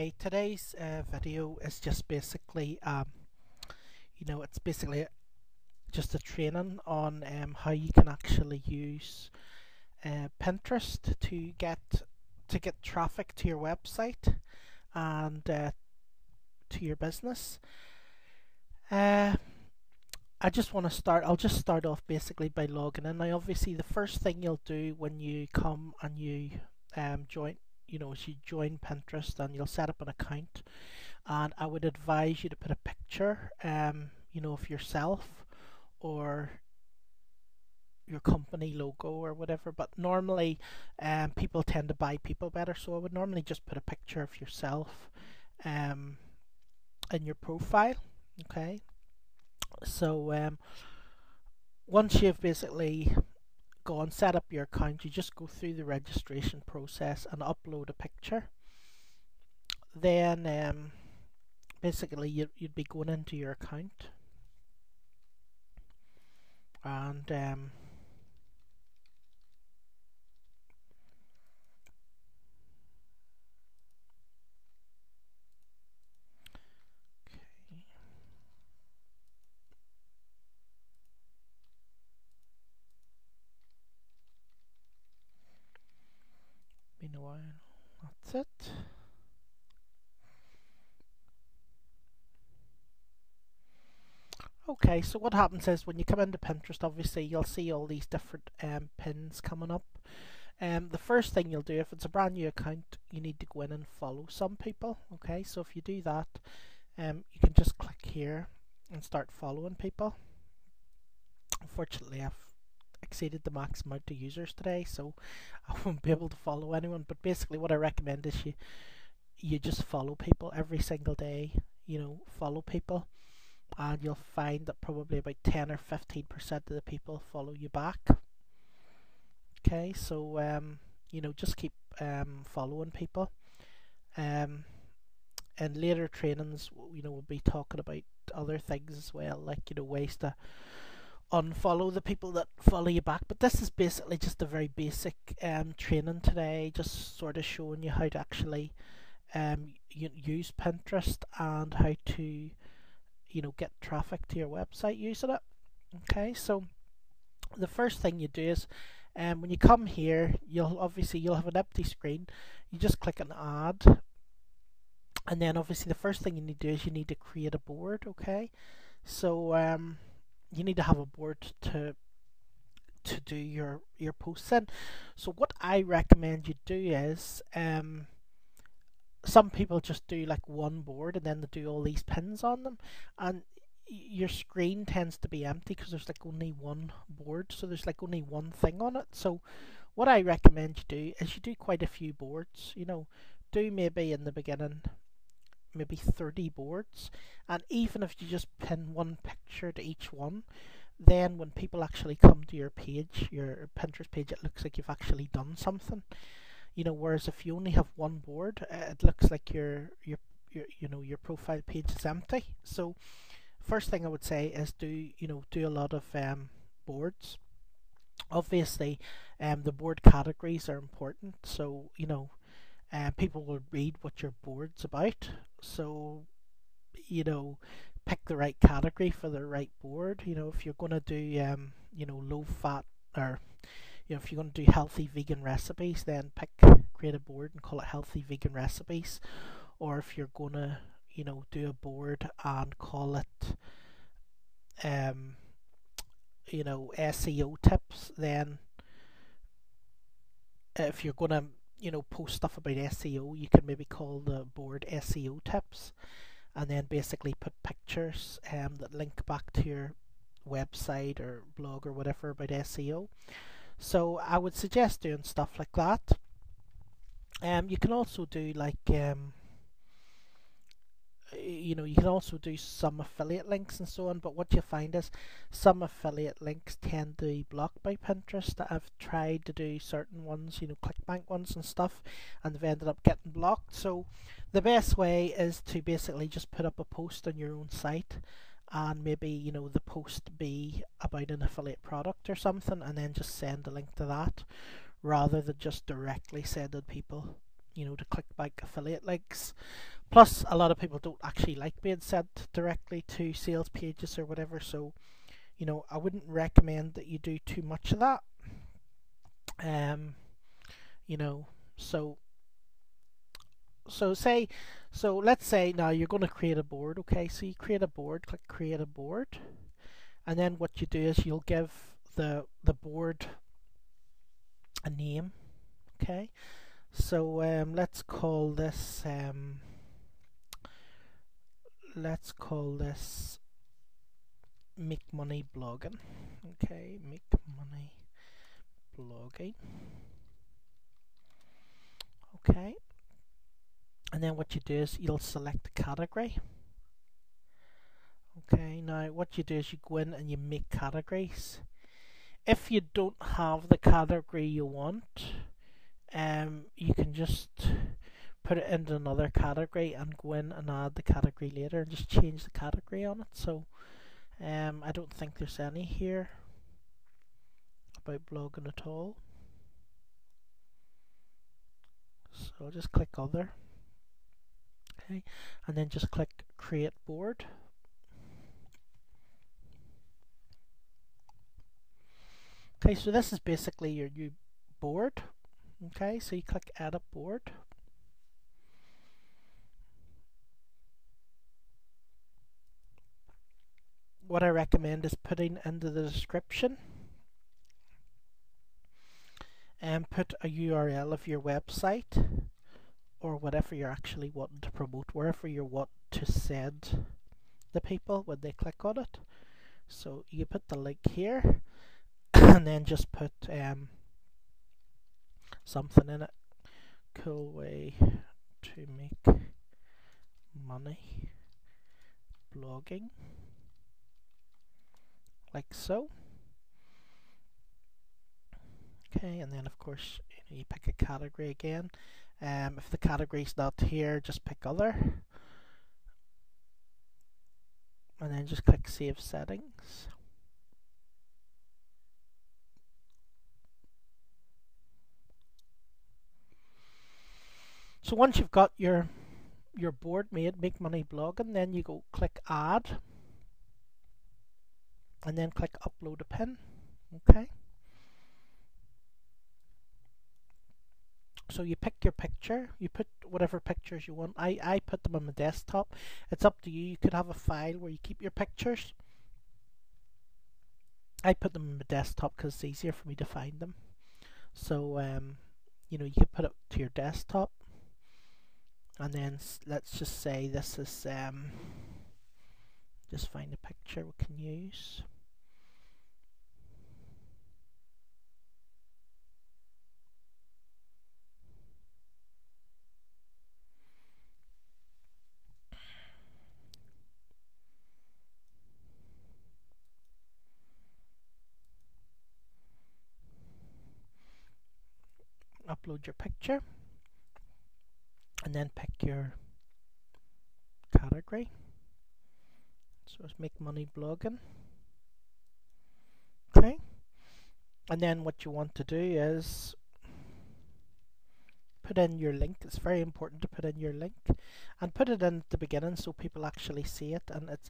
Okay, today's video is just basically, it's basically just a training on how you can actually use Pinterest to get traffic to your website and to your business. Uh, I just want to start. I'll just start off basically by logging in. Now, obviously, the first thing you'll do when you come and you join, is you join Pinterest and you'll set up an account. And I would advise you to put a picture, of yourself or your company logo or whatever. But normally, people tend to buy people better, so I would normally just put a picture of yourself, in your profile. Okay. So once you've basically gone set up your account, you just go through the registration process and upload a picture. Then basically you'd be going into your account and been a while. That's it. Okay, so what happens is when you come into Pinterest, obviously you'll see all these different pins coming up. The first thing you'll do, if it's a brand new account, you need to go in and follow some people. Okay, so if you do that, you can just click here and start following people. Unfortunately, I've exceeded the max amount of users today, so I won't be able to follow anyone. But basically, what I recommend is you just follow people every single day. Follow people, and you'll find that probably about 10 or 15% of the people follow you back. Okay, so just keep following people. In later trainings, we'll be talking about other things as well, like ways to unfollow the people that follow you back. But this is basically just a very basic training today, just sort of showing you how to actually use Pinterest and how to get traffic to your website using it. Okay, so the first thing you do is when you come here, you'll have an empty screen. You just click on add, and then obviously the first thing you need to do is you need to create a board. Okay, so you need to have a board to do your posts in. So what I recommend you do is some people just do like one board and then they do all these pins on them, and your screen tends to be empty because there's like only one board, so there's like only one thing on it. So what I recommend you do is you do quite a few boards. Do maybe in the beginning maybe 30 boards, and even if you just pin one picture to each one, then when people actually come to your page, your Pinterest page, it looks like you've actually done something. Whereas if you only have one board, it looks like your profile page is empty. So first thing I would say is do a lot of boards. Obviously, the board categories are important. So people will read what your board's about. So pick the right category for the right board. If you're going to do low fat, or if you're going to do healthy vegan recipes, then create a board and call it healthy vegan recipes. Or if you're going to do a board and call it SEO tips, then if you're going to post stuff about SEO, you can maybe call the board SEO tips, and then basically put pictures that link back to your website or blog or whatever about SEO. So I would suggest doing stuff like that. You can also do like you can also do some affiliate links and so on, but what you find is some affiliate links tend to be blocked by Pinterest. I've tried to do certain ones, ClickBank ones and stuff, and they've ended up getting blocked. So the best way is to basically just put up a post on your own site, and maybe the post be about an affiliate product or something, and then just send a link to that, rather than just directly sending people to click back affiliate links. Plus, a lot of people don't actually like being sent directly to sales pages or whatever, so I wouldn't recommend that you do too much of that. You know, so let's say now you're going to create a board. Okay, so you create a board, click create a board, and then what you do is you'll give the board a name. Okay, so let's call this make money blogging. Okay, make money blogging. Okay, and then what you do is you'll select the category. Okay, now what you do is you go in and you make categories. If you don't have the category you want, you can just put it into another category and go in and add the category later and just change the category on it. So I don't think there's any here about blogging at all. So I'll just click other. Okay, and then just click create board. Okay, so this is basically your new board. Okay, so you click edit board. What I recommend is putting into the description and put a URL of your website or whatever you're actually wanting to promote, wherever you want to send the people when they click on it. So you put the link here and then just put something in it. Cool way to make money blogging, like so. Okay, and then of course you pick a category again. If the category's not here, just pick other, and then just click save settings. So once you've got your board made, make money blogging, then you go click add, and then click upload a pin. Okay. So you pick your picture, you put whatever pictures you want. I put them on my desktop. It's up to you. You could have a file where you keep your pictures. I put them on my desktop because it's easier for me to find them. So you can put it to your desktop, and then let's just say this is just find a picture we can use. Upload your picture and then pick your category. So let's make money blogging. Okay, and then what you want to do is put in your link. It's very important to put in your link and put it in at the beginning so people actually see it. And it's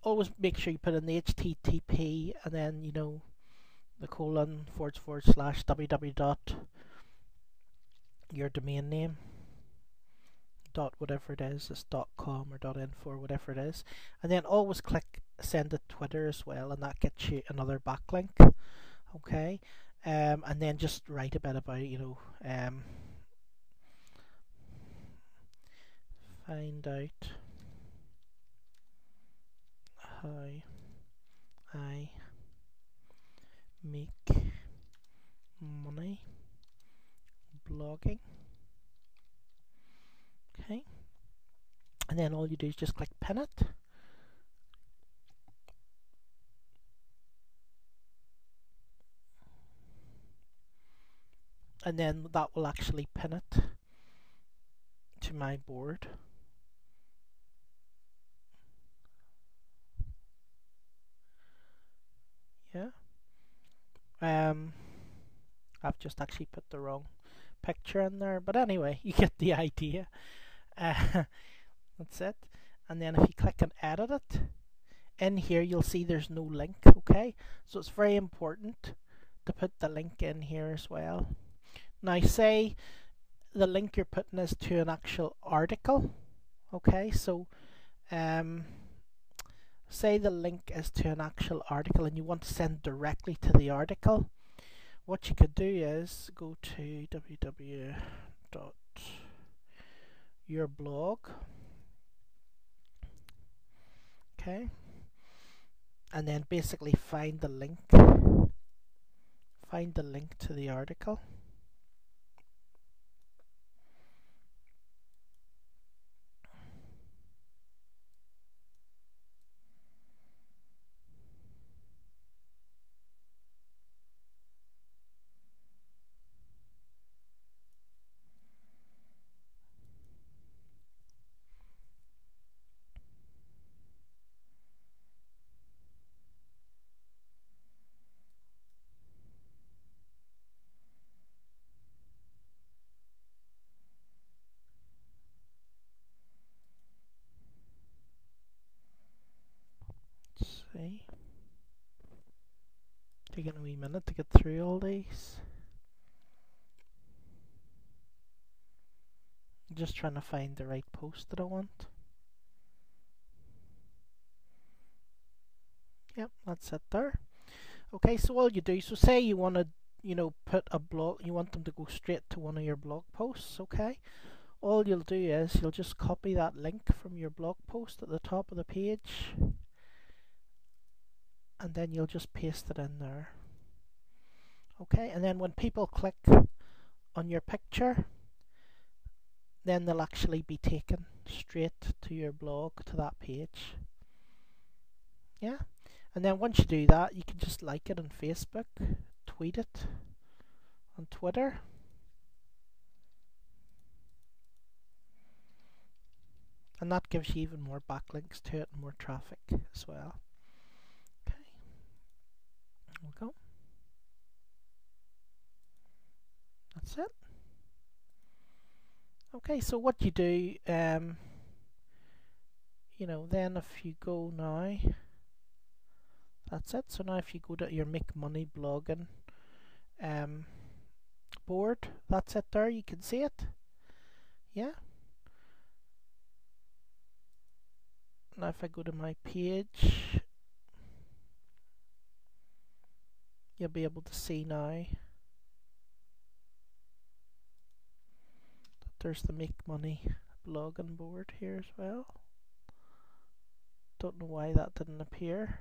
always make sure you put in the HTTP and then the colon / www dot your domain name dot whatever it is, it's .com or .info or whatever it is, and then always click send to Twitter as well, and that gets you another backlink. Okay, and then just write a bit about find out how I make money blogging. Okay, and then all you do is just click pin it. And then that will actually pin it to my board. Yeah. I've just actually put the wrong picture in there, but anyway, you get the idea. Uh, that's it. And then if you click and edit it, in here you'll see there's no link, okay? So it's very important to put the link in here as well. Now say the link you're putting is to an actual article, okay? So say the link is to an actual article and you want to send directly to the article. What you could do is go to www.yourblog, okay, and then basically find the link to the article. Let's see. Taking a wee minute to get through all these. I'm just trying to find the right post that I want. Yep, that's it there. Okay, so all you do, so say you want to, put a blog, you want them to go straight to one of your blog posts, okay? All you'll do is you'll just copy that link from your blog post at the top of the page, and then you'll just paste it in there. Okay, and then when people click on your picture, then they'll actually be taken straight to your blog, to that page. Yeah, and then once you do that, you can just like it on Facebook, tweet it on Twitter, and that gives you even more backlinks to it and more traffic as well. Okay, there we go. That's it. Okay, so what you do, then if you go now, that's it. So now if you go to your Make Money blogging board, that's it there, you can see it. Yeah. Now if I go to my page, you'll be able to see now that there's the Make Money blogging board here as well. Don't know why that didn't appear.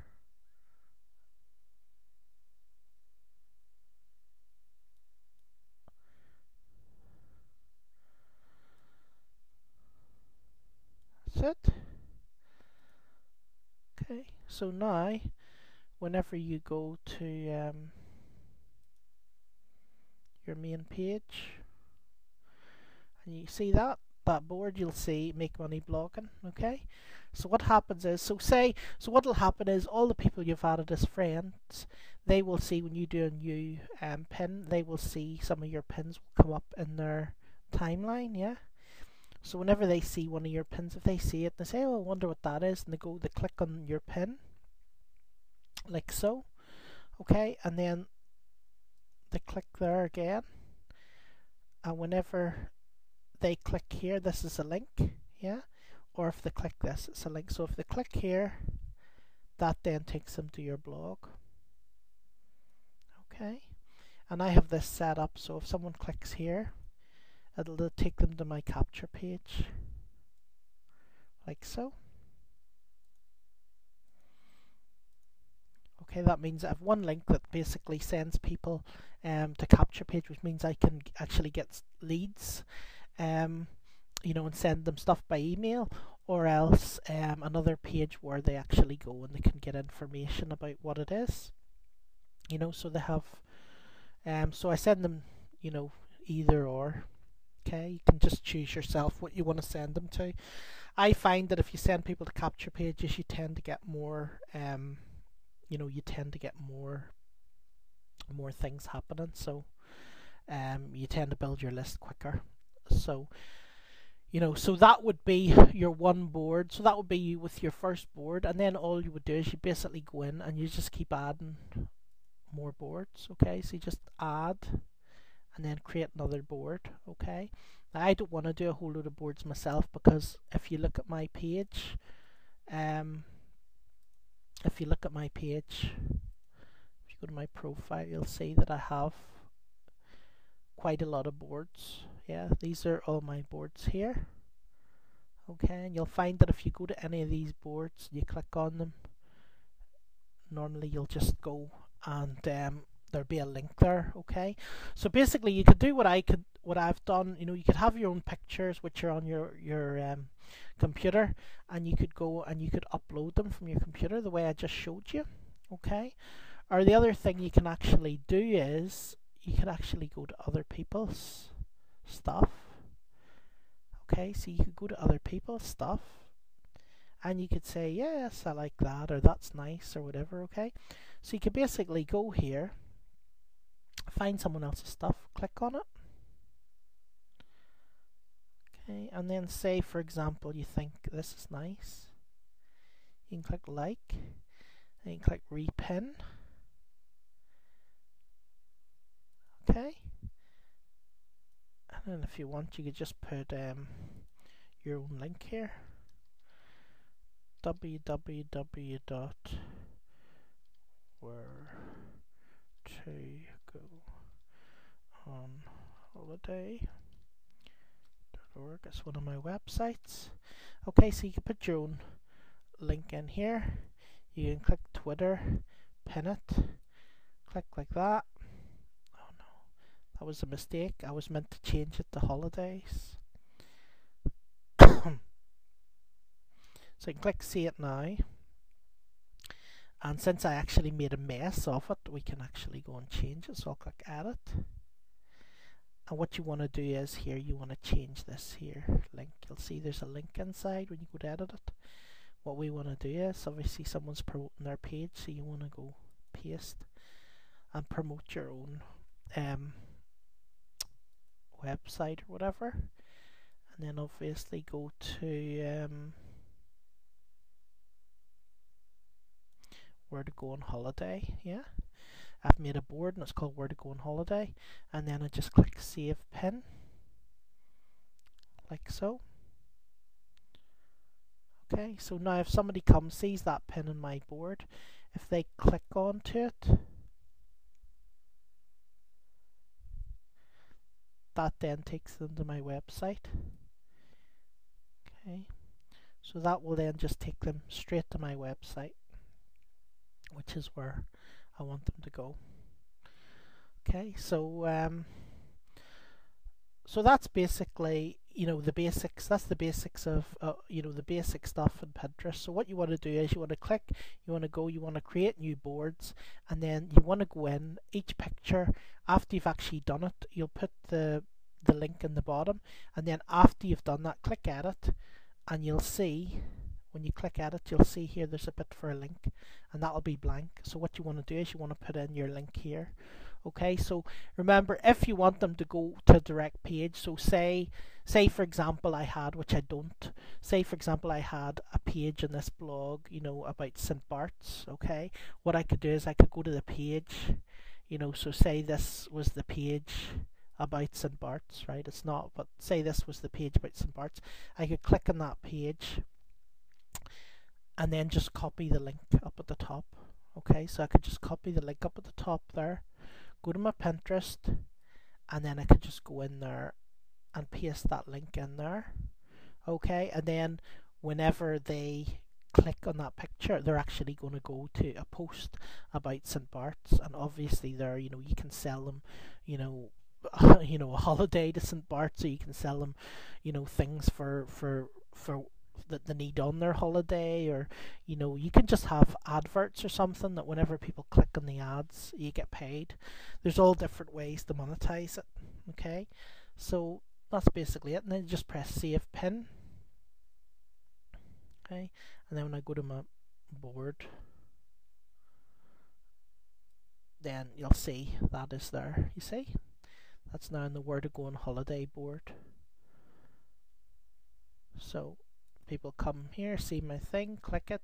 That's it. Okay, so now whenever you go to your main page and you see that board, you'll see Make Money blogging. Okay, so what happens is, so what'll happen is all the people you've added as friends, they will see when you do a new pin, they will see some of your pins will come up in their timeline. Yeah, so whenever they see one of your pins, if they see it, they say, oh, I wonder what that is, and they click on your pin like so. Okay, and then they click there again, and whenever they click here, this is a link. Yeah, or if they click this, it's a link. So if they click here, that then takes them to your blog. Okay, and I have this set up so if someone clicks here, it'll take them to my capture page like so. Okay, that means I have one link that basically sends people to capture page, which means I can actually get leads, and send them stuff by email, or else another page where they actually go and they can get information about what it is. So they have, so I send them, either or. Okay, you can just choose yourself what you want to send them to. I find that if you send people to capture pages, you tend to get more, you tend to get more things happening. So you tend to build your list quicker. So so that would be your one board. So that would be with your first board, and then all you would do is you basically go in and you just keep adding more boards. Okay, so you just add and then create another board. Okay, now I don't want to do a whole load of boards myself, because if you look at my page, if you go to my profile, you'll see that I have quite a lot of boards. Yeah, these are all my boards here. Okay, and you'll find that if you go to any of these boards, you click on them, normally you'll just go and there'll be a link there. Okay, so basically you could do what I've done. You could have your own pictures which are on your computer, and you could go and you could upload them from your computer the way I just showed you. Okay, or the other thing you can actually do is you could actually go to other people's stuff. Okay, so you could go to other people's stuff and you could say, yes, I like that, or that's nice, or whatever. Okay, so you could basically go here, find someone else's stuff, click on it. Okay, and then say, for example, you think this is nice, you can click like, and you can click repin. Okay, and then if you want, you could just put your own link here, www.where-to-go-on-holiday.org. It's one of my websites. Okay, so you can put your own link in here. You can click Twitter, pin it, click like that. Oh no, that was a mistake. I was meant to change it to holidays. So you can click see it now, and since I actually made a mess of it, we can actually go and change it. So I'll click edit, and what you want to do is here you want to change this here link. You'll see there's a link inside when you go to edit it. What we want to do is, obviously someone's promoting their page, so you want to go paste and promote your own website or whatever, and then obviously go to where to go on holiday. Yeah, I've made a board and it's called where to go on holiday, and then I just click save pin like so. Okay, so now if somebody comes, sees that pin in my board, if they click onto it, that then takes them to my website. Okay, so that will then just take them straight to my website, which is where I want them to go. Okay, so so that's basically the basics. That's the basics of the basic stuff in Pinterest. So what you want to do is you want to click, you want to create new boards, and then you want to go in each picture. After you've actually done it, you'll put the link in the bottom, and then after you've done that, click edit, and you'll see when you click edit, you'll see here there's a bit for a link, and that'll be blank. So what you want to do is you want to put in your link here. Okay, so remember, if you want them to go to a direct page, so say for example I had, which I don't, say for example I had a page in this blog, about St. Bart's. Okay, what I could do is I could go to the page, so say this was the page about St. Bart's, right? It's not, but say this was the page about St. Bart's. I could click on that page and then just copy the link up at the top. Okay, so I could just copy the link up at the top there, go to my Pinterest, and then I could just go in there and paste that link in there. Okay, and then whenever they click on that picture, they're actually going to go to a post about St. Bart's, and obviously there, you can sell them, a holiday to St. Bart's, so you can sell them, things for that they need on their holiday, or you can just have adverts or something that whenever people click on the ads you get paid. There's all different ways to monetize it. Okay, so that's basically it, and then just press save pin. Okay, and then when I go to my board, then you'll see that is there. You see That's now in the Where to Go on Holiday board. So people come here, see my thing, click it,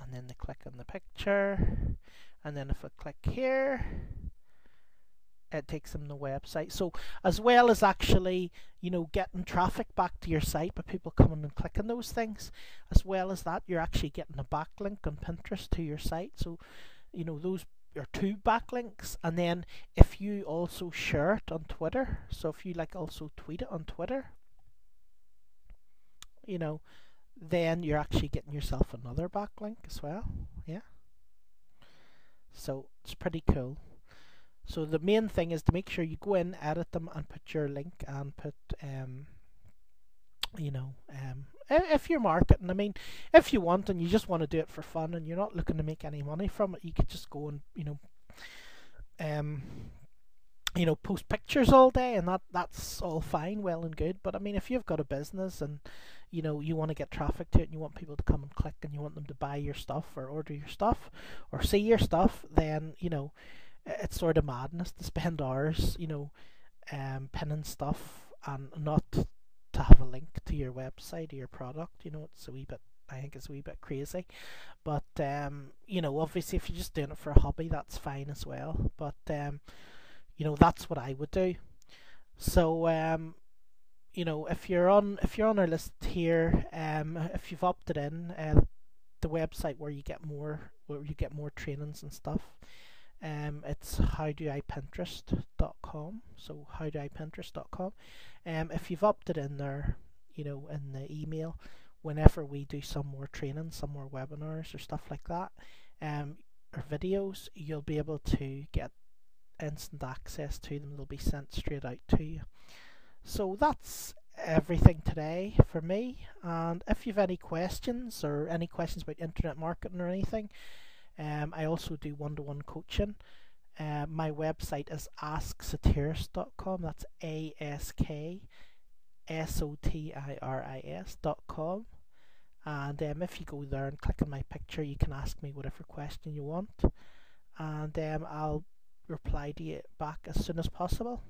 and then they click on the picture, and then if I click here, it takes them to the website. So as well as actually, you know, getting traffic back to your site by people coming and clicking those things, as well as that, you're actually getting a backlink on Pinterest to your site. So, you know, those are 2 backlinks. And then if you also share it on Twitter, so if you like also tweet it on Twitter, you know, then you're actually getting yourself another backlink as well. Yeah. So it's pretty cool. So the main thing is to make sure you go in, edit them, and put your link and put, you know, if you're marketing, I mean, if you want and you just want to do it for fun and you're not looking to make any money from it, you could just go and, you know, post pictures all day, and that's all fine, well and good. But I mean, if you've got a business and you know you want to get traffic to it, and you want people to come and click, and you want them to buy your stuff or order your stuff or see your stuff, then you know it's sort of madness to spend hours, you know, pinning stuff and not to have a link to your website or your product. You know, it's a wee bit. I think it's a wee bit crazy, but you know, obviously, if you're just doing it for a hobby, that's fine as well. But you know, that's what I would do. So you know, if you're on our list here, if you've opted in, the website where you get more trainings and stuff, it's howdoipinterest.com. So howdoipinterest.com. If you've opted in there, you know, in the email, whenever we do some more training, some more webinars or stuff like that, or videos, you'll be able to get instant access to them. They'll be sent straight out to you. So that's everything today for me, and if you've any questions or any questions about internet marketing or anything, I also do one-to-one coaching. My website is asksotiris.com. That's asksotiris.com. And if you go there and click on my picture, you can ask me whatever question you want, and I'll reply to you back as soon as possible.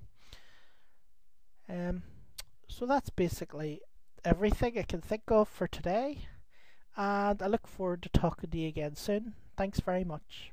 So that's basically everything I can think of for today, and I look forward to talking to you again soon. Thanks very much.